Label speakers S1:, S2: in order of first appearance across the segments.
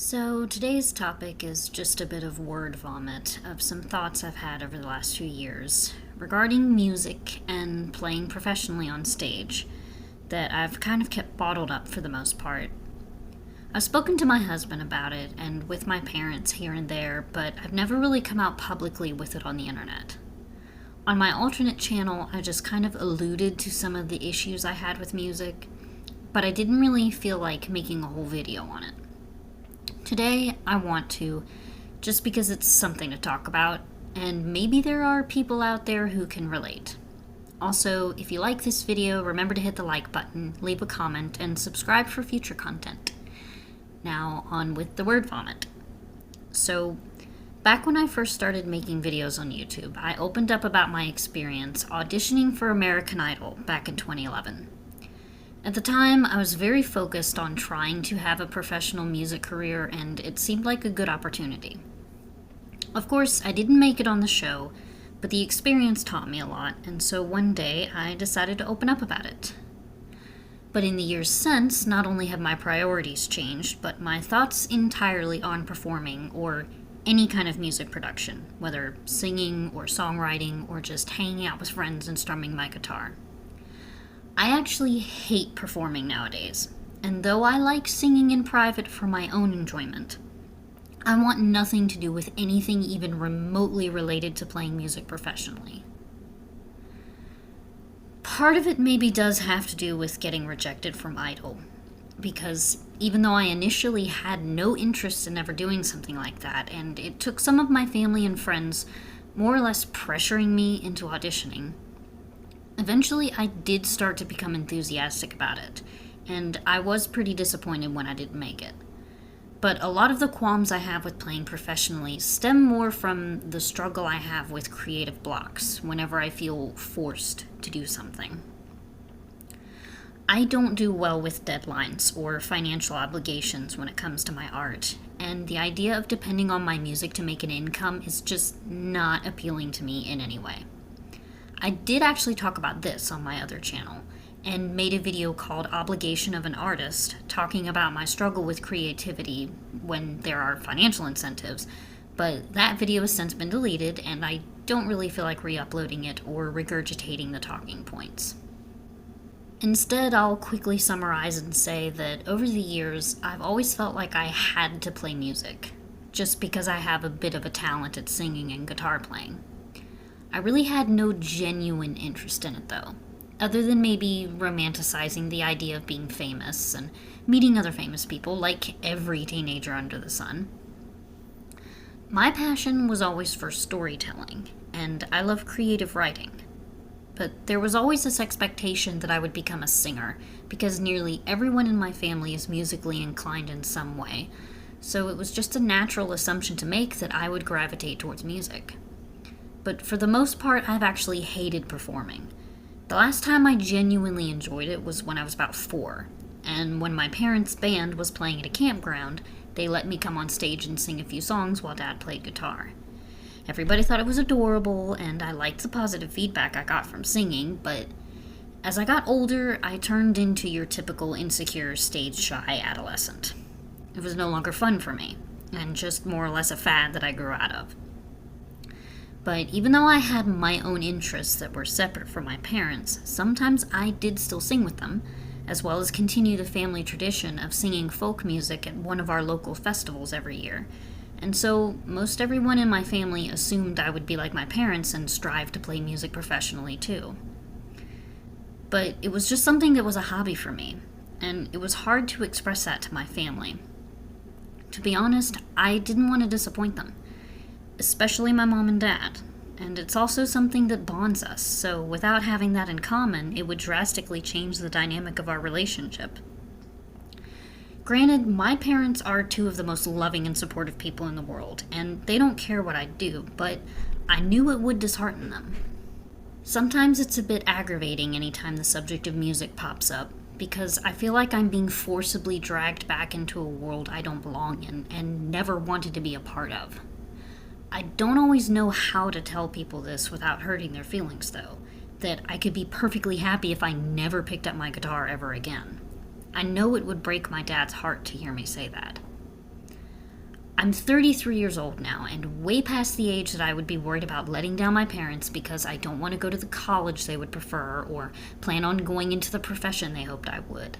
S1: So, today's topic is just a bit of word vomit of some thoughts I've had over the last few years regarding music and playing professionally on stage that I've kind of kept bottled up for the most part. I've spoken to my husband about it and with my parents here and there, but I've never really come out publicly with it on the internet. On my alternate channel, I just kind of alluded to some of the issues I had with music, but I didn't really feel like making a whole video on it. Today, I want to, just because it's something to talk about, and maybe there are people out there who can relate. Also, if you like this video, remember to hit the like button, leave a comment, and subscribe for future content. Now, on with the word vomit. So, back when I first started making videos on YouTube, I opened up about my experience auditioning for American Idol back in 2011. At the time, I was very focused on trying to have a professional music career, and it seemed like a good opportunity. Of course, I didn't make it on the show, but the experience taught me a lot, and so one day I decided to open up about it. But in the years since, not only have my priorities changed, but my thoughts entirely on performing or any kind of music production, whether singing or songwriting or just hanging out with friends and strumming my guitar. I actually hate performing nowadays, and though I like singing in private for my own enjoyment, I want nothing to do with anything even remotely related to playing music professionally. Part of it maybe does have to do with getting rejected from Idol, because even though I initially had no interest in ever doing something like that, and it took some of my family and friends more or less pressuring me into auditioning, eventually, I did start to become enthusiastic about it, and I was pretty disappointed when I didn't make it. But a lot of the qualms I have with playing professionally stem more from the struggle I have with creative blocks whenever I feel forced to do something. I don't do well with deadlines or financial obligations when it comes to my art, and the idea of depending on my music to make an income is just not appealing to me in any way. I did actually talk about this on my other channel, and made a video called Obligation of an Artist, talking about my struggle with creativity when there are financial incentives, but that video has since been deleted, and I don't really feel like re-uploading it or regurgitating the talking points. Instead, I'll quickly summarize and say that over the years, I've always felt like I had to play music, just because I have a bit of a talent at singing and guitar playing. I really had no genuine interest in it, though, other than maybe romanticizing the idea of being famous and meeting other famous people, like every teenager under the sun. My passion was always for storytelling, and I love creative writing. But there was always this expectation that I would become a singer, because nearly everyone in my family is musically inclined in some way, so it was just a natural assumption to make that I would gravitate towards music. But for the most part, I've actually hated performing. The last time I genuinely enjoyed it was when I was about 4, and when my parents' band was playing at a campground, they let me come on stage and sing a few songs while Dad played guitar. Everybody thought it was adorable, and I liked the positive feedback I got from singing, but as I got older, I turned into your typical insecure, stage-shy adolescent. It was no longer fun for me, and just more or less a fad that I grew out of. But even though I had my own interests that were separate from my parents, sometimes I did still sing with them, as well as continue the family tradition of singing folk music at one of our local festivals every year. And so, most everyone in my family assumed I would be like my parents and strive to play music professionally too. But it was just something that was a hobby for me, and it was hard to express that to my family. To be honest, I didn't want to disappoint them, especially my mom and dad, and it's also something that bonds us, so without having that in common, it would drastically change the dynamic of our relationship. Granted, my parents are two of the most loving and supportive people in the world, and they don't care what I do, but I knew it would dishearten them. Sometimes it's a bit aggravating anytime the subject of music pops up, because I feel like I'm being forcibly dragged back into a world I don't belong in and never wanted to be a part of. I don't always know how to tell people this without hurting their feelings, though, that I could be perfectly happy if I never picked up my guitar ever again. I know it would break my dad's heart to hear me say that. I'm 33 years old now, and way past the age that I would be worried about letting down my parents because I don't want to go to the college they would prefer or plan on going into the profession they hoped I would.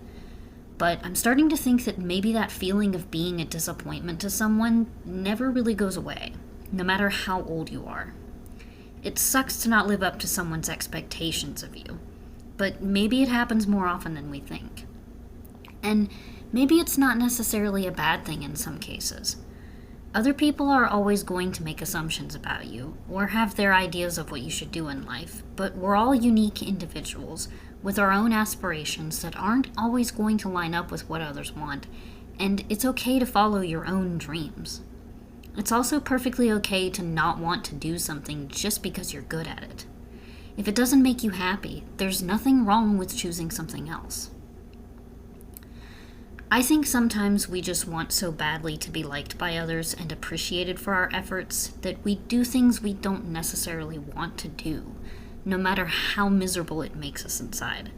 S1: But I'm starting to think that maybe that feeling of being a disappointment to someone never really goes away, no matter how old you are. It sucks to not live up to someone's expectations of you, but maybe it happens more often than we think. And maybe it's not necessarily a bad thing in some cases. Other people are always going to make assumptions about you, or have their ideas of what you should do in life, but we're all unique individuals with our own aspirations that aren't always going to line up with what others want, and it's okay to follow your own dreams. It's also perfectly okay to not want to do something just because you're good at it. If it doesn't make you happy, there's nothing wrong with choosing something else. I think sometimes we just want so badly to be liked by others and appreciated for our efforts that we do things we don't necessarily want to do, no matter how miserable it makes us inside.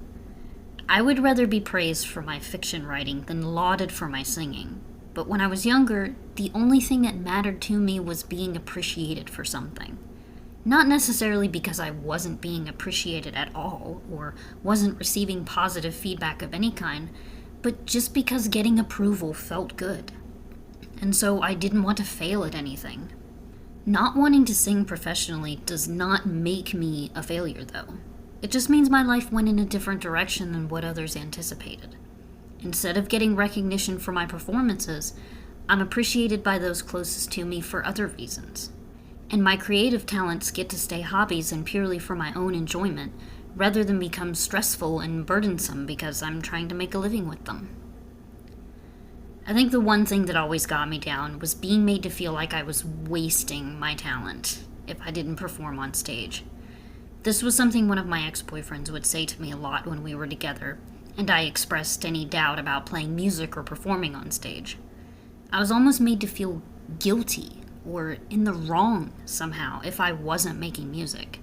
S1: I would rather be praised for my fiction writing than lauded for my singing, but when I was younger, the only thing that mattered to me was being appreciated for something. Not necessarily because I wasn't being appreciated at all, or wasn't receiving positive feedback of any kind, but just because getting approval felt good. And so I didn't want to fail at anything. Not wanting to sing professionally does not make me a failure, though. It just means my life went in a different direction than what others anticipated. Instead of getting recognition for my performances, I'm appreciated by those closest to me for other reasons. And my creative talents get to stay hobbies and purely for my own enjoyment, rather than become stressful and burdensome because I'm trying to make a living with them. I think the one thing that always got me down was being made to feel like I was wasting my talent if I didn't perform on stage. This was something one of my ex-boyfriends would say to me a lot when we were together, and I expressed any doubt about playing music or performing on stage. I was almost made to feel guilty or in the wrong somehow if I wasn't making music,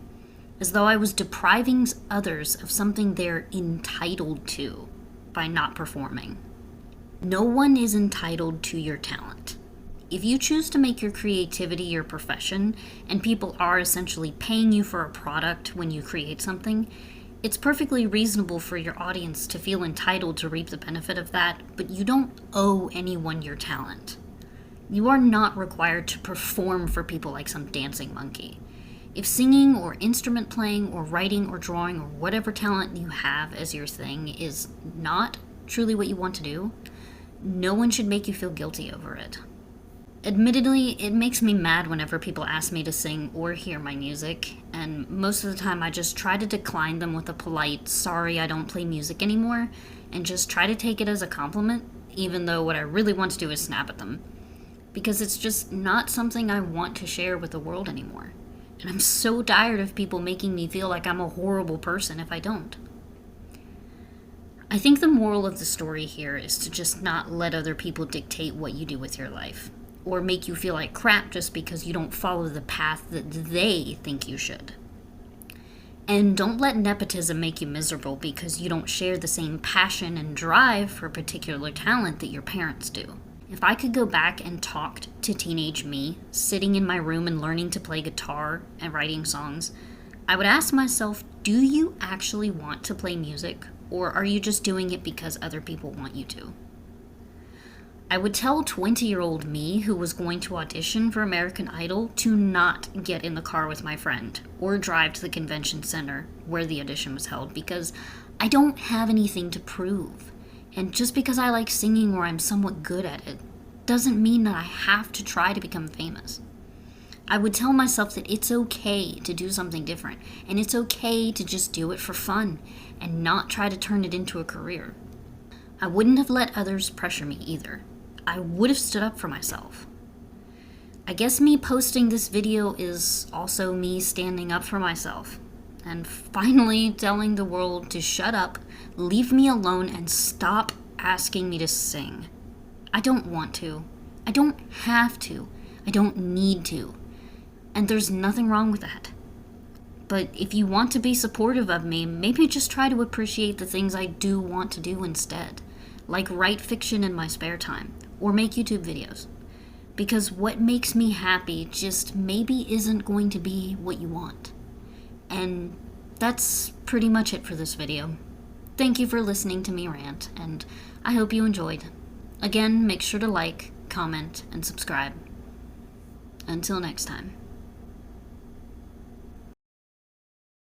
S1: as though I was depriving others of something they're entitled to by not performing. No one is entitled to your talent. If you choose to make your creativity your profession, and people are essentially paying you for a product when you create something, it's perfectly reasonable for your audience to feel entitled to reap the benefit of that, but you don't owe anyone your talent. You are not required to perform for people like some dancing monkey. If singing or instrument playing or writing or drawing or whatever talent you have as your thing is not truly what you want to do, no one should make you feel guilty over it. Admittedly, it makes me mad whenever people ask me to sing or hear my music, and most of the time I just try to decline them with a polite, sorry I don't play music anymore, and just try to take it as a compliment, even though what I really want to do is snap at them. Because it's just not something I want to share with the world anymore. And I'm so tired of people making me feel like I'm a horrible person if I don't. I think the moral of the story here is to just not let other people dictate what you do with your life, or make you feel like crap just because you don't follow the path that they think you should. And don't let nepotism make you miserable because you don't share the same passion and drive for a particular talent that your parents do. If I could go back and talk to teenage me, sitting in my room and learning to play guitar and writing songs, I would ask myself, do you actually want to play music, or are you just doing it because other people want you to? I would tell 20-year-old me who was going to audition for American Idol to not get in the car with my friend or drive to the convention center where the audition was held because I don't have anything to prove. And just because I like singing or I'm somewhat good at it doesn't mean that I have to try to become famous. I would tell myself that it's okay to do something different, and it's okay to just do it for fun and not try to turn it into a career. I wouldn't have let others pressure me either. I would have stood up for myself. I guess me posting this video is also me standing up for myself and finally telling the world to shut up, leave me alone, and stop asking me to sing. I don't want to. I don't have to. I don't need to. And there's nothing wrong with that. But if you want to be supportive of me, maybe just try to appreciate the things I do want to do instead, like write fiction in my spare time, or make YouTube videos. Because what makes me happy just maybe isn't going to be what you want. And that's pretty much it for this video. Thank you for listening to me rant, and I hope you enjoyed. Again, make sure to like, comment, and subscribe. Until next time.